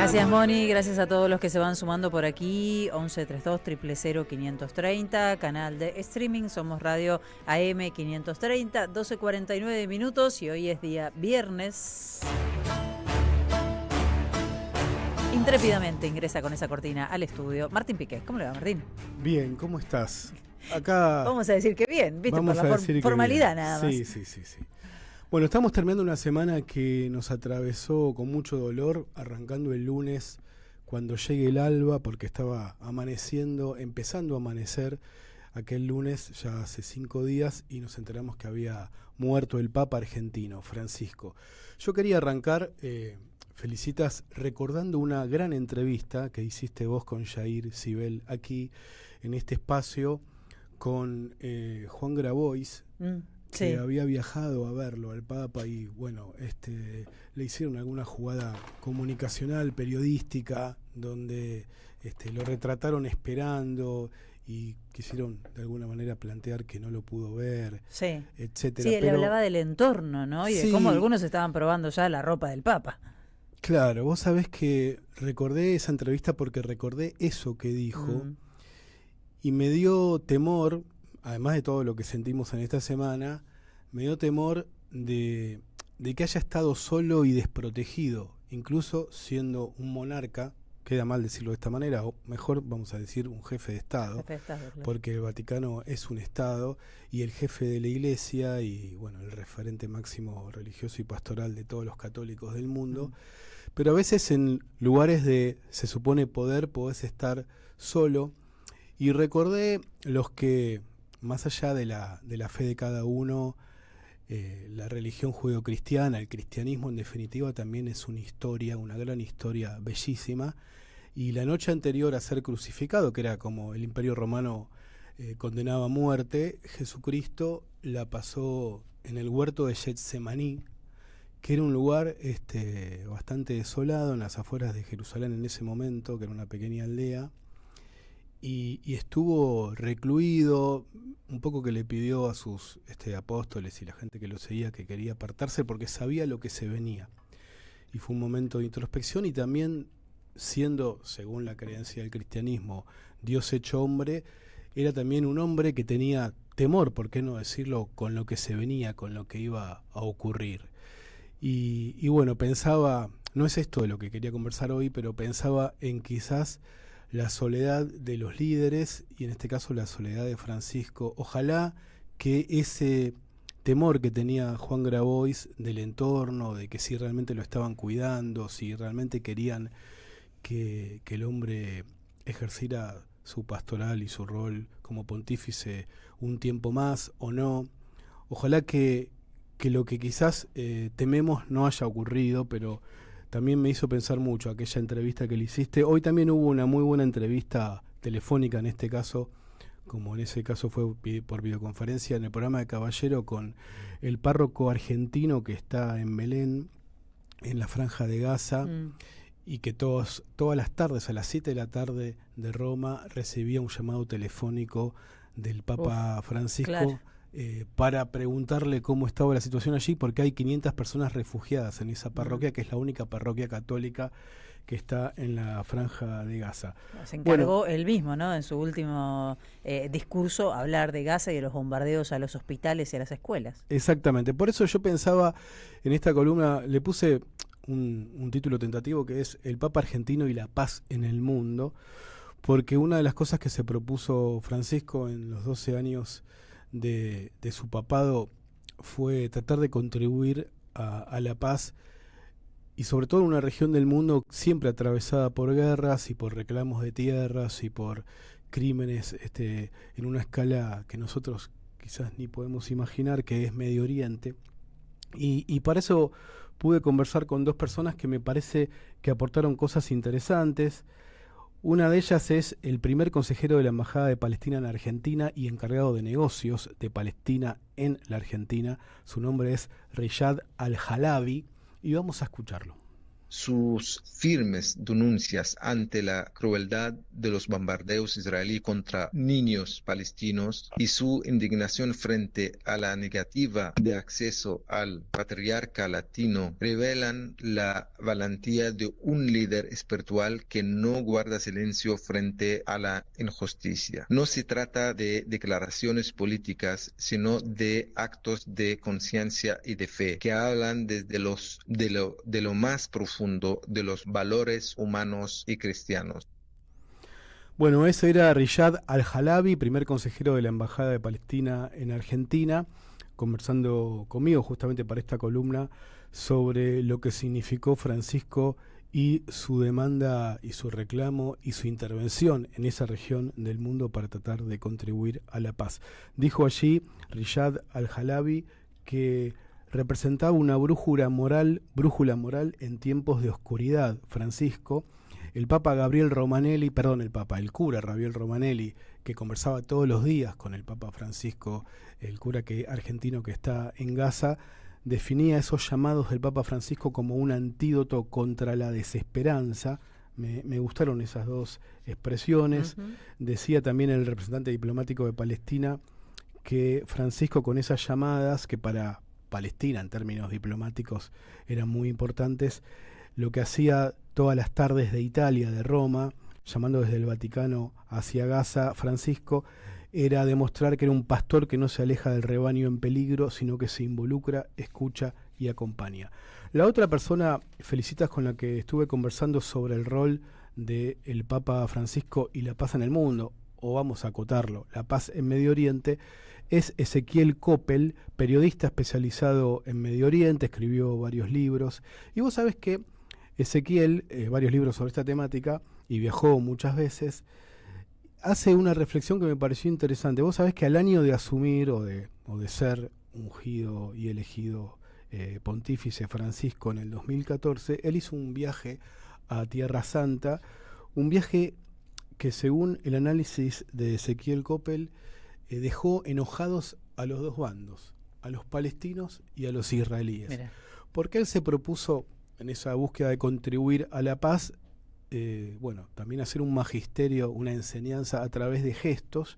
Gracias, Moni, gracias a todos los que se van sumando por aquí. 1132-000-530, canal de streaming, Somos Radio AM 530, 12:49 minutos y hoy es día viernes. Intrépidamente ingresa con esa cortina al estudio Martín Piqué. ¿Cómo le va, Martín? Bien, ¿cómo estás? Acá vamos a decir que bien, ¿viste? Vamos Por la a decir que formalidad bien. nada más. Sí. Bueno, estamos terminando una semana que nos atravesó con mucho dolor, arrancando el lunes cuando llegue el alba, porque estaba amaneciendo, empezando a amanecer aquel lunes, ya hace 5 días, y nos enteramos que había muerto el Papa argentino, Francisco. Yo quería arrancar, felicitas, recordando una gran entrevista que hiciste vos con Jair Sibel aquí, en este espacio, con Juan Grabois, que había viajado a verlo al Papa y bueno, le hicieron alguna jugada comunicacional, periodística, donde lo retrataron esperando y quisieron de alguna manera plantear que no lo pudo ver, etcétera. Sí, él hablaba del entorno, ¿no? Y de cómo algunos estaban probando ya la ropa del Papa. Claro, vos sabés que recordé esa entrevista porque recordé eso que dijo y me dio temor, además de todo lo que sentimos en esta semana, me dio temor de que haya estado solo y desprotegido, incluso siendo un monarca, queda mal decirlo de esta manera, o mejor vamos a decir un jefe de Estado, claro, porque el Vaticano es un Estado y el jefe de la Iglesia y bueno, el referente máximo religioso y pastoral de todos los católicos del mundo, pero a veces en lugares de, se supone, poder, podés estar solo, y recordé los que, más allá de la fe de cada uno, la religión judeocristiana, el cristianismo en definitiva también es una historia, una gran historia bellísima, y la noche anterior a ser crucificado, que era como el Imperio Romano condenaba a muerte, Jesucristo la pasó en el huerto de Getsemaní, que era un lugar bastante desolado en las afueras de Jerusalén en ese momento, que era una pequeña aldea, y estuvo recluido, un poco que le pidió a sus apóstoles y la gente que lo seguía que quería apartarse porque sabía lo que se venía. Y fue un momento de introspección y también siendo, según la creencia del cristianismo, Dios hecho hombre, era también un hombre que tenía temor, por qué no decirlo, con lo que se venía, con lo que iba a ocurrir. Y bueno, pensaba, no es esto de lo que quería conversar hoy, pero pensaba en quizás la soledad de los líderes y en este caso la soledad de Francisco. Ojalá que ese temor que tenía Juan Grabois del entorno, de que si realmente lo estaban cuidando, si realmente querían que el hombre ejerciera su pastoral y su rol como pontífice un tiempo más o no. Ojalá que lo que quizás tememos no haya ocurrido, pero también me hizo pensar mucho aquella entrevista que le hiciste. Hoy también hubo una muy buena entrevista telefónica, en este caso, como en ese caso fue por videoconferencia, en el programa de Caballero con el párroco argentino que está en Belén, en la Franja de Gaza, y que todas las tardes, a las 7 de la tarde de Roma, recibía un llamado telefónico del Papa Francisco, claro, para preguntarle cómo estaba la situación allí, porque hay 500 personas refugiadas en esa parroquia, que es la única parroquia católica que está en la Franja de Gaza. Se encargó él mismo, ¿no?, en su último discurso, hablar de Gaza y de los bombardeos a los hospitales y a las escuelas. Exactamente, por eso yo pensaba en esta columna, le puse un título tentativo que es El Papa Argentino y la Paz en el Mundo, porque una de las cosas que se propuso Francisco en los 12 años de su papado fue tratar de contribuir a la paz, y sobre todo en una región del mundo siempre atravesada por guerras y por reclamos de tierras y por crímenes en una escala que nosotros quizás ni podemos imaginar, que es Medio Oriente. Y para eso pude conversar con dos personas que me parece que aportaron cosas interesantes. Una de ellas es el primer consejero de la Embajada de Palestina en Argentina y encargado de negocios de Palestina en la Argentina. Su nombre es Riyad Al-Halabi y vamos a escucharlo. sus firmes denuncias ante la crueldad de los bombardeos israelíes contra niños palestinos y su indignación frente a la negativa de acceso al patriarca latino revelan la valentía de un líder espiritual que no guarda silencio frente a la injusticia. No se trata de declaraciones políticas, sino de actos de conciencia y de fe que hablan desde de lo más profundo de los valores humanos y cristianos. Bueno, ese era Riyad Al-Halabi, primer consejero de la Embajada de Palestina en Argentina, conversando conmigo justamente para esta columna sobre lo que significó Francisco y su demanda y su reclamo y su intervención en esa región del mundo para tratar de contribuir a la paz. Dijo allí Riyad Al-Halabi que representaba una brújula moral en tiempos de oscuridad. Francisco, el cura Gabriel Romanelli, que conversaba todos los días con el Papa Francisco, el cura argentino que está en Gaza, definía esos llamados del Papa Francisco como un antídoto contra la desesperanza. Me gustaron esas dos expresiones. Uh-huh. Decía también el representante diplomático de Palestina que Francisco, con esas llamadas que para Palestina en términos diplomáticos eran muy importantes, lo que hacía todas las tardes de Italia, de Roma, llamando desde el Vaticano hacia Gaza, Francisco, era demostrar que era un pastor que no se aleja del rebaño en peligro, sino que se involucra, escucha y acompaña. La otra persona, Felicitas, con la que estuve conversando sobre el rol del Papa Francisco y la paz en el mundo, o vamos a acotarlo, la paz en Medio Oriente, es Ezequiel Coppel, periodista especializado en Medio Oriente, escribió varios libros. Y vos sabés que Ezequiel, varios libros sobre esta temática, y viajó muchas veces, hace una reflexión que me pareció interesante. Vos sabés que al año de asumir o de ser ungido y elegido pontífice Francisco en el 2014, él hizo un viaje a Tierra Santa, un viaje que según el análisis de Ezequiel Coppel dejó enojados a los dos bandos, a los palestinos y a los israelíes. Mira. Porque él se propuso en esa búsqueda de contribuir a la paz, también hacer un magisterio, una enseñanza a través de gestos.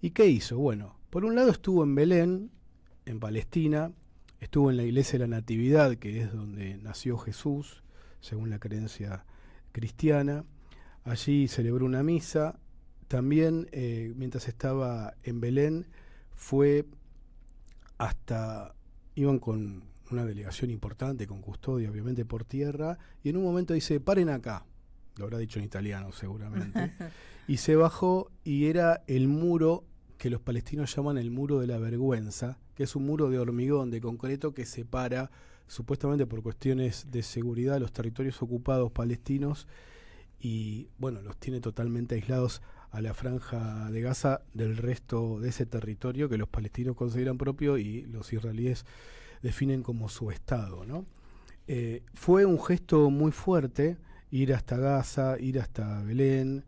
¿Y qué hizo? Bueno, por un lado estuvo en Belén, en Palestina, estuvo en la iglesia de la Natividad, que es donde nació Jesús, según la creencia cristiana. Allí celebró una misa. También, mientras estaba en Belén, iban con una delegación importante, con custodia, obviamente, por tierra, y en un momento dice, paren acá, lo habrá dicho en italiano seguramente, y se bajó y era el muro que los palestinos llaman el muro de la vergüenza, que es un muro de hormigón, de concreto, que separa, supuestamente por cuestiones de seguridad, los territorios ocupados palestinos, y bueno, los tiene totalmente aislados a la franja de Gaza del resto de ese territorio que los palestinos consideran propio y los israelíes definen como su estado, ¿no? Fue un gesto muy fuerte ir hasta Gaza, ir hasta Belén,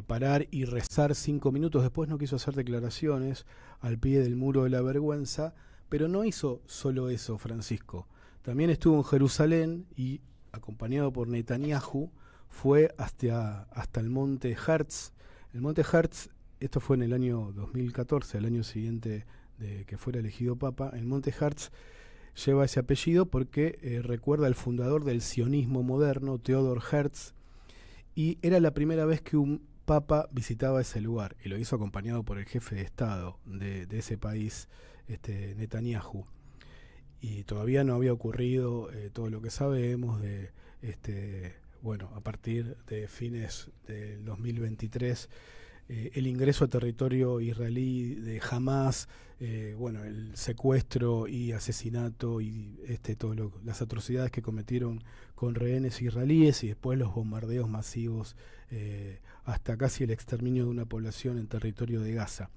parar y rezar 5 minutos. Después no quiso hacer declaraciones al pie del muro de la vergüenza, pero no hizo solo eso Francisco. También estuvo en Jerusalén y, acompañado por Netanyahu, fue hasta el monte Herz. El monte Herz, esto fue en el año 2014, el año siguiente de que fuera elegido Papa. El monte Herz lleva ese apellido porque recuerda al fundador del sionismo moderno, Theodor Herz, y era la primera vez que un Papa visitaba ese lugar, y lo hizo acompañado por el jefe de Estado de ese país, Netanyahu. Y todavía no había ocurrido todo lo que sabemos de a partir de fines del 2023, el ingreso a territorio israelí de Hamas, el secuestro y asesinato y las atrocidades que cometieron con rehenes israelíes, y después los bombardeos masivos hasta casi el exterminio de una población en territorio de Gaza.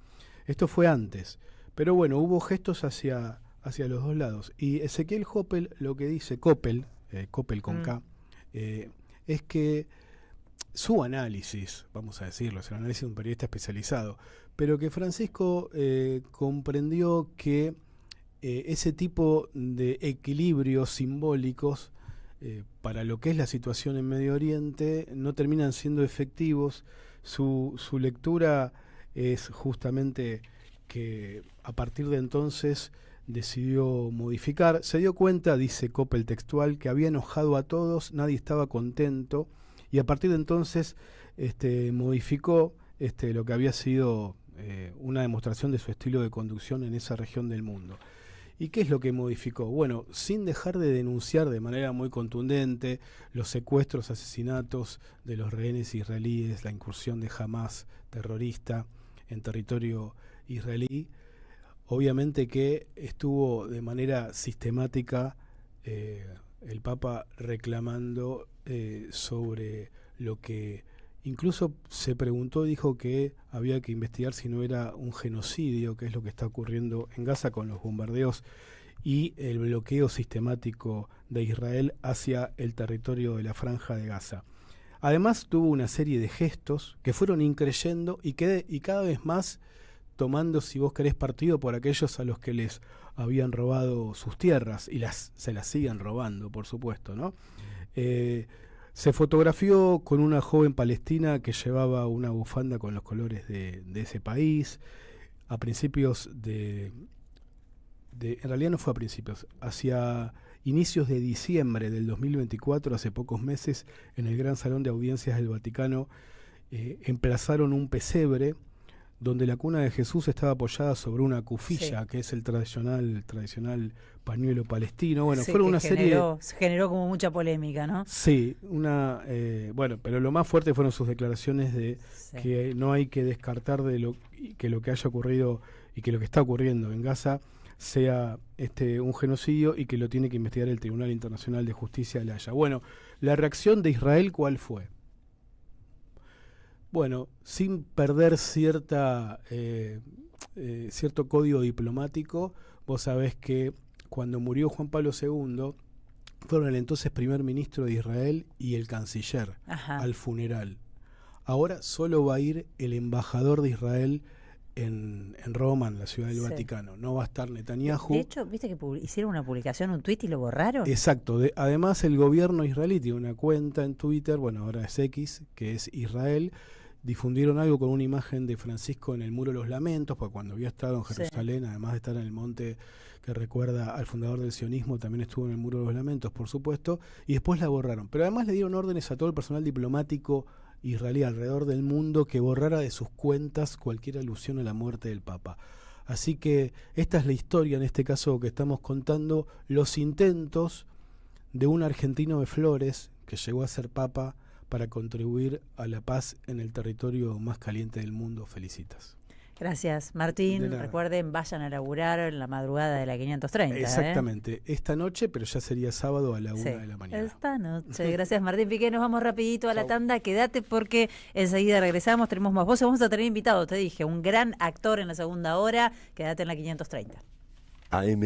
Esto fue antes, pero bueno, hubo gestos hacia los dos lados. Y Ezequiel Coppel lo que dice, Coppel con K, es que su análisis, vamos a decirlo, es el análisis de un periodista especializado, pero que Francisco comprendió que ese tipo de equilibrios simbólicos para lo que es la situación en Medio Oriente, no terminan siendo efectivos. Su lectura es justamente que a partir de entonces decidió modificar. Se dio cuenta, dice Koppel textual, que había enojado a todos, nadie estaba contento, y a partir de entonces modificó lo que había sido una demostración de su estilo de conducción en esa región del mundo. ¿Y qué es lo que modificó? Bueno, sin dejar de denunciar de manera muy contundente los secuestros, asesinatos de los rehenes israelíes, la incursión de Hamas terrorista en territorio israelí, obviamente que estuvo de manera sistemática el Papa reclamando sobre lo que incluso se preguntó, dijo que había que investigar si no era un genocidio, que es lo que está ocurriendo en Gaza con los bombardeos y el bloqueo sistemático de Israel hacia el territorio de la Franja de Gaza. Además tuvo una serie de gestos que fueron increyendo y cada vez más tomando, si vos querés, partido por aquellos a los que les habían robado sus tierras y se las siguen robando, por supuesto, ¿no? Se fotografió con una joven palestina que llevaba una bufanda con los colores de ese país. A principios en realidad no fue a principios, hacia inicios de diciembre del 2024, hace pocos meses, en el Gran Salón de Audiencias del Vaticano, emplazaron un pesebre donde la cuna de Jesús estaba apoyada sobre una cufilla, sí, que es el tradicional pañuelo palestino. Bueno, sí, fueron una serie... Generó como mucha polémica, ¿no? Sí, pero lo más fuerte fueron sus declaraciones de que no hay que descartar de lo que haya ocurrido y que lo que está ocurriendo en Gaza sea un genocidio y que lo tiene que investigar el Tribunal Internacional de Justicia de La Haya. Bueno, la reacción de Israel, ¿cuál fue? Bueno, sin perder cierto código diplomático, vos sabés que cuando murió Juan Pablo II, fueron el entonces primer ministro de Israel y el canciller al funeral. Ahora solo va a ir el embajador de Israel en Roma, en la ciudad del Vaticano. No va a estar Netanyahu. De hecho, viste que hicieron una publicación, un tuit y lo borraron. Exacto. Además, el gobierno israelí tiene una cuenta en Twitter, bueno, ahora es X, que es Israel. Difundieron algo con una imagen de Francisco en el Muro de los Lamentos, porque cuando había estado en Jerusalén, además de estar en el monte que recuerda al fundador del sionismo, también estuvo en el Muro de los Lamentos, por supuesto, y después la borraron. Pero además le dieron órdenes a todo el personal diplomático israelí alrededor del mundo que borrara de sus cuentas cualquier alusión a la muerte del Papa. Así que esta es la historia, en este caso que estamos contando, los intentos de un argentino de Flores, que llegó a ser Papa, para contribuir a la paz en el territorio más caliente del mundo. Felicitas. Gracias, Martín. Recuerden, vayan a laburar en la madrugada de la 530. Exactamente. Esta noche, pero ya sería sábado a la 1 de la mañana. Esta noche. Gracias, Martín Piqué. Nos vamos rapidito a la tanda. Quédate porque enseguida regresamos. Tenemos más voces. Vamos a tener invitado, te dije, un gran actor en la segunda hora. Quédate en la 530. AM